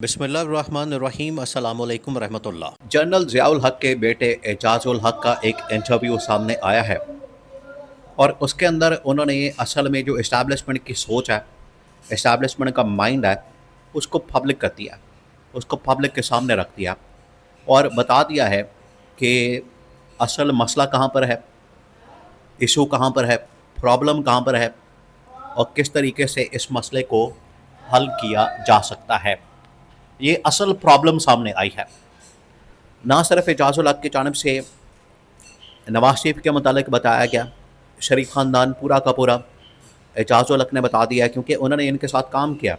बिस्मिल्लाहिर्रहमानिर्रहीम अस्सलाम वालेकुम रहमतुल्लाह। जनरल ज़ियाउल हक के बेटे एजाजुल हक का एक इंटरव्यू सामने आया है और उसके अंदर उन्होंने असल में जो इस्टेब्लिशमेंट की सोच है, इस्टेब्लिशमेंट का माइंड है, उसको पब्लिक कर दिया, उसको पब्लिक के सामने रख दिया और बता दिया है कि असल मसला कहाँ पर है, इशू कहाँ पर है, प्रॉब्लम कहाँ पर है और किस तरीके से इस मसले को हल किया जा सकता है। ये असल प्रॉब्लम सामने आई है। ना सिर्फ एजाजुल हक की जानिब से नवाज शरीफ के मुतालिक बताया गया, शरीफ ख़ानदान पूरा का पूरा एजाजुल हक ने बता दिया है, क्योंकि उन्होंने इनके साथ काम किया,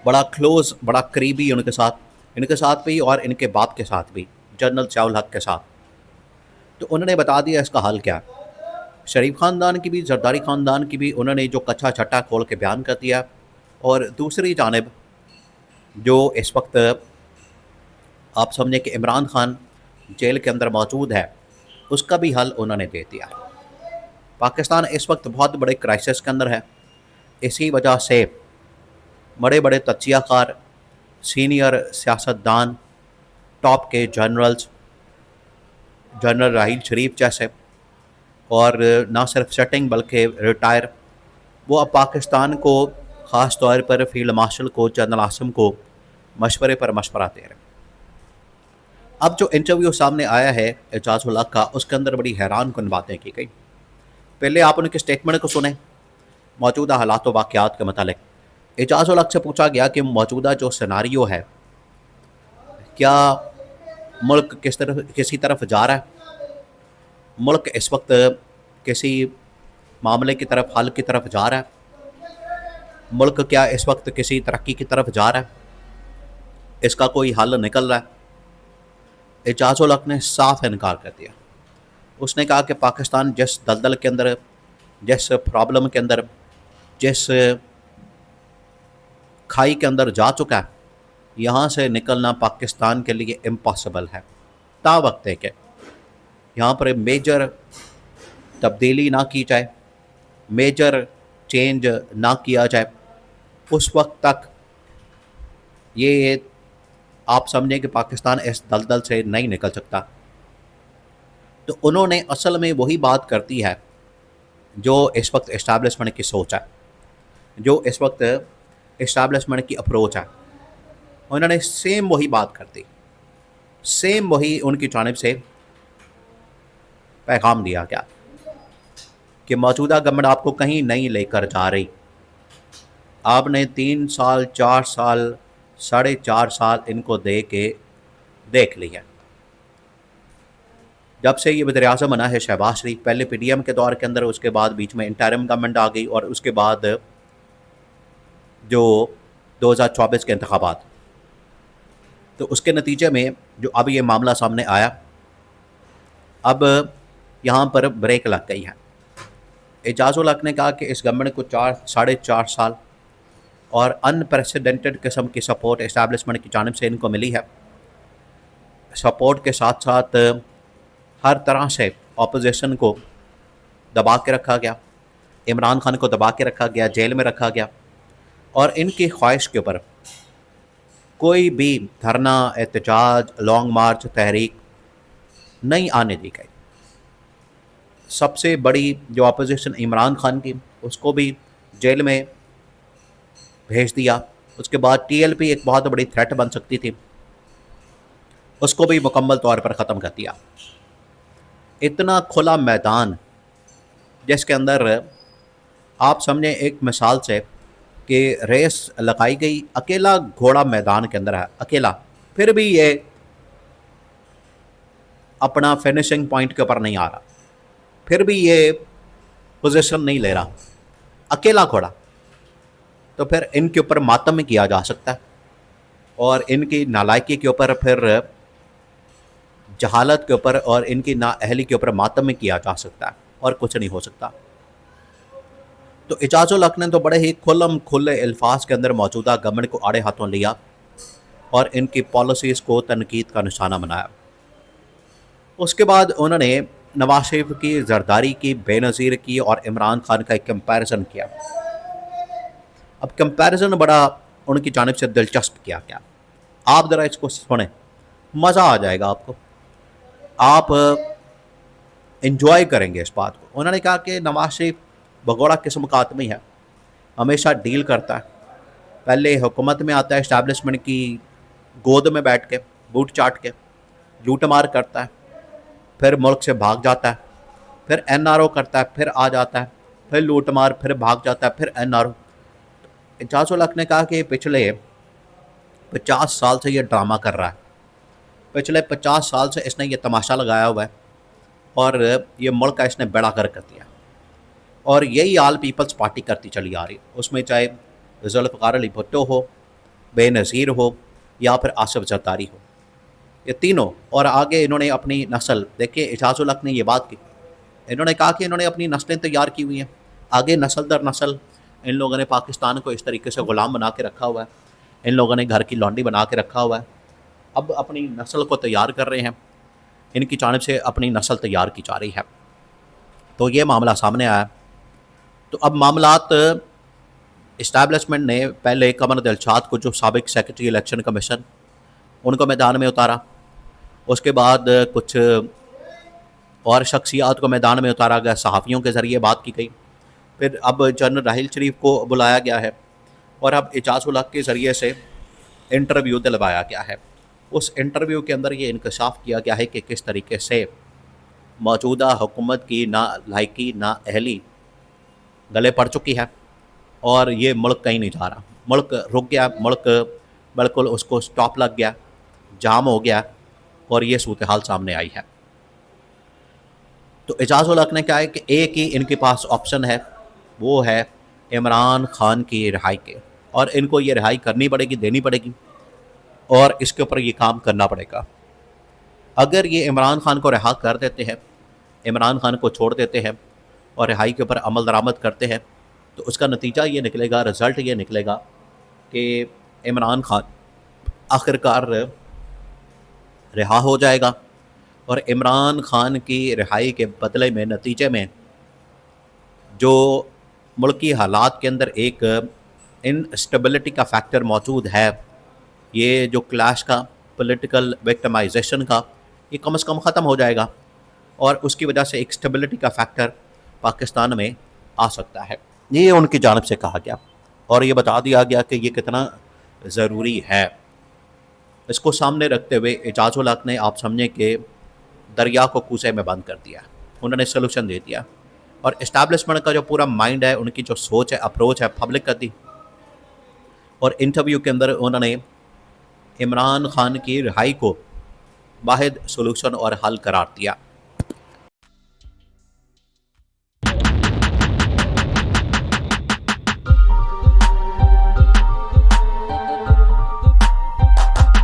बड़ा क्लोज़, बड़ा करीबी इनके साथ भी और इनके बाप के साथ भी, जनरल ज़ियाउल हक के साथ। तो उन्होंने बता दिया इसका हल क्या है। शरीफ ख़ानदान की भी, जरदारी ख़ानदान की भी उन्होंने जो कच्चा छट्टा खोल के बयान कर दिया, और दूसरी जानिब जो इस वक्त आप समझें कि इमरान खान जेल के अंदर मौजूद है, उसका भी हल उन्होंने दे दिया। पाकिस्तान इस वक्त बहुत बड़े क्राइसिस के अंदर है। इसी वजह से बड़े बड़े तज्ज़ियाकार, सीनियर सियासतदान, टॉप के जनरल्स, जनरल राहील शरीफ जैसे, और ना सिर्फ सेटिंग बल्कि रिटायर, वो अब पाकिस्तान को, ख़ास तौर पर फील्ड मार्शल को, जनरल आसिम को मशवरे पर मशवरा दे रहे हैं। अब जो इंटरव्यू सामने आया है एजाजुल हक का, उसके अंदर बड़ी हैरान कुन बातें की गई। पहले आप उनके स्टेटमेंट को सुने मौजूदा हालात व वाक़यात के मतलब। एजाजुल हक से पूछा गया कि मौजूदा जो सिनारियो है, क्या मुल्क किसी तरफ जा रहा है, मुल्क इस वक्त किसी मामले की तरफ, हल की तरफ जा रहा है, मुल्क क्या इस वक्त किसी तरक्की की तरफ जा रहा है, इसका कोई हल निकल रहा है। एजाजुल हक ने साफ इनकार कर दिया। उसने कहा कि पाकिस्तान जिस दलदल के अंदर, जिस प्रॉब्लम के अंदर, जिस खाई के अंदर जा चुका है, यहाँ से निकलना पाकिस्तान के लिए इम्पॉसिबल है। तावक्त है कि यहाँ पर मेजर तब्दीली ना की जाए, मेजर चेंज ना किया जाए, उस वक्त तक ये आप समझें कि पाकिस्तान इस दलदल से नहीं निकल सकता। तो उन्होंने असल में वही बात करती है जो इस वक्त इस्टेब्लिशमेंट की सोच है, जो इस वक्त इस्टेब्लिशमेंट की अप्रोच है। उन्होंने सेम वही बात कर दी, सेम वही उनकी जानिब से पैगाम दिया गया कि मौजूदा गवर्नमेंट आपको कहीं नहीं लेकर जा रही। आपने 3 साल, 4 साल, 4.5 साल इनको दे के देख लिया। जब से ये वज़ीर आज़म बना है शहबाज शरीफ, पहले PDM के दौर के अंदर, उसके बाद बीच में इंटरिम गवर्नमेंट आ गई, और उसके बाद जो 2024 के इंतखाबात, तो उसके नतीजे में जो अब ये मामला सामने आया, अब यहाँ पर ब्रेक लग गई है। एजाजुल हक ने कहा कि इस गवर्नमेंट को 4.5 साल और अनप्रेसिडेंटेड किस्म की सपोर्ट इस्टेब्लिशमेंट की जानिब से इनको मिली है। सपोर्ट के साथ साथ हर तरह से अपोजिशन को दबा के रखा गया, इमरान खान को दबा के रखा गया, जेल में रखा गया, और इनकी ख्वाहिश के ऊपर कोई भी धरना, एहतजाज, लॉन्ग मार्च, तहरीक नहीं आने दी गई। सबसे बड़ी जो अपोजिशन इमरान खान की, उसको भी जेल में भेज दिया। उसके बाद TLP एक बहुत बड़ी थ्रेट बन सकती थी, उसको भी मुकम्मल तौर पर ख़त्म कर दिया। इतना खुला मैदान जिसके अंदर आप समझें एक मिसाल से कि रेस लगाई गई, अकेला घोड़ा मैदान के अंदर है, अकेला, फिर भी ये अपना फिनिशिंग पॉइंट के ऊपर नहीं आ रहा, फिर भी ये पोजीशन नहीं ले रहा, अकेला घोड़ा। तो फिर इनके ऊपर मातम किया जा सकता है, और इनकी नालायकी के ऊपर, फिर जहालत के ऊपर और इनकी नाअहली के ऊपर मातम किया जा सकता है, और कुछ नहीं हो सकता। तो एजाजुल हक ने तो बड़े ही खुल्लम खुल्ले अल्फाज के अंदर मौजूदा गवर्नमेंट को आड़े हाथों लिया और इनकी पॉलिसीज़ को तनकीद का निशाना बनाया। उसके बाद उन्होंने नवाज शरीफ की जरदारी की, बेनज़ीर की, और इमरान खान का एक कंपैरिजन किया। अब कंपैरिजन बड़ा उनकी जानिब से दिलचस्प किया गया। आप ज़रा इसको सुने, मज़ा आ जाएगा आपको, आप इंजॉय करेंगे इस बात को। उन्होंने कहा कि नवाज शरीफ भगोड़ा किस्म का आदमी है, हमेशा डील करता है, पहले हुकूमत में आता है इस्टेब्लिशमेंट की गोद में बैठ के बूट चाट के लूट मार करता है, फिर मुल्क से भाग जाता है, फिर NRO करता है, फिर आ जाता है, फिर लूट मार, फिर भाग जाता है, फिर NRO। एजाज़ुल हक ने कहा कि पिछले 50 साल से ये ड्रामा कर रहा है, पिछले 50 साल से इसने ये तमाशा लगाया हुआ है और ये मुल्क का इसने बेड़ा गर्क कर दिया, और यही हाल पीपल्स पार्टी करती चली आ रही, उसमें चाहे जुल्फ़िकार अली भुट्टो हो, बेनज़ीर हो, या फिर आसिफ जरदारी हो, ये तीनों। और आगे इन्होंने अपनी नस्ल, देखिए एजाज़ुल हक ने ये बात की, इन्होंने कहा कि इन्होंने अपनी नस्लें तैयार की हुई हैं, आगे नस्ल दर नस्ल इन लोगों ने पाकिस्तान को इस तरीके से ग़ुलाम बना के रखा हुआ है, इन लोगों ने घर की लौंडी बना के रखा हुआ है, अब अपनी नस्ल को तैयार कर रहे हैं, इनकी जानिब से अपनी नस्ल तैयार की जा रही है। तो ये मामला सामने आया। तो अब मामलात इस्टेब्लिशमेंट ने पहले कमर दिलशाद को, जो साबिक सेक्रेटरी इलेक्शन कमीशन, उनको मैदान में उतारा, उसके बाद कुछ और शख्सियात को मैदान में उतारा गया, सहाफ़ियों के ज़रिए बात की गई, फिर अब जनरल राहिल शरीफ को बुलाया गया है और अब एजाज़ुल हक के ज़रिए से इंटरव्यू दिलवाया गया है। उस इंटरव्यू के अंदर ये इंकशाफ किया गया है कि किस तरीके से मौजूदा हुकूमत की ना लायकी ना अहली गले पड़ चुकी है और ये मुल्क कहीं नहीं जा रहा, मुल्क रुक गया, मुल्क बिल्कुल उसको स्टॉप लग गया, जाम हो गया, और ये सूरत हाल सामने आई है। तो एजाज़ुल हक ने कहा है कि एक ही इनके पास ऑप्शन है, वो है इमरान खान की रिहाई के, और इनको ये रिहाई करनी पड़ेगी, देनी पड़ेगी, और इसके ऊपर ये काम करना पड़ेगा। अगर ये इमरान खान को रिहा कर देते हैं, इमरान खान को छोड़ देते हैं और रिहाई के ऊपर अमल दरामद करते हैं, तो उसका नतीजा ये निकलेगा, रिज़ल्ट ये निकलेगा कि इमरान खान आखिरकार रिहा हो जाएगा, और इमरान खान की रिहाई के बदले में, नतीजे में, जो मुल्की हालात के अंदर एक इनस्टेबिलिटी का फैक्टर मौजूद है, ये जो क्लैश का, पॉलिटिकल विक्टिमाइजेशन का, ये कम से कम ख़त्म हो जाएगा, और उसकी वजह से एक स्टेबिलिटी का फैक्टर पाकिस्तान में आ सकता है। ये उनकी जानिब से कहा गया और ये बता दिया गया कि ये कितना ज़रूरी है। इसको सामने रखते हुए एजाज़ुल हक ने, आप समझें कि दरिया को कूसे में बंद कर दिया, उन्होंने सलूशन दे दिया, और इस्टेब्लिशमेंट का जो पूरा माइंड है, उनकी जो सोच है, अप्रोच है, पब्लिक कर दी, और इंटरव्यू के अंदर उन्होंने इमरान खान की रिहाई को वाहिद सलूशन और हल करार दिया।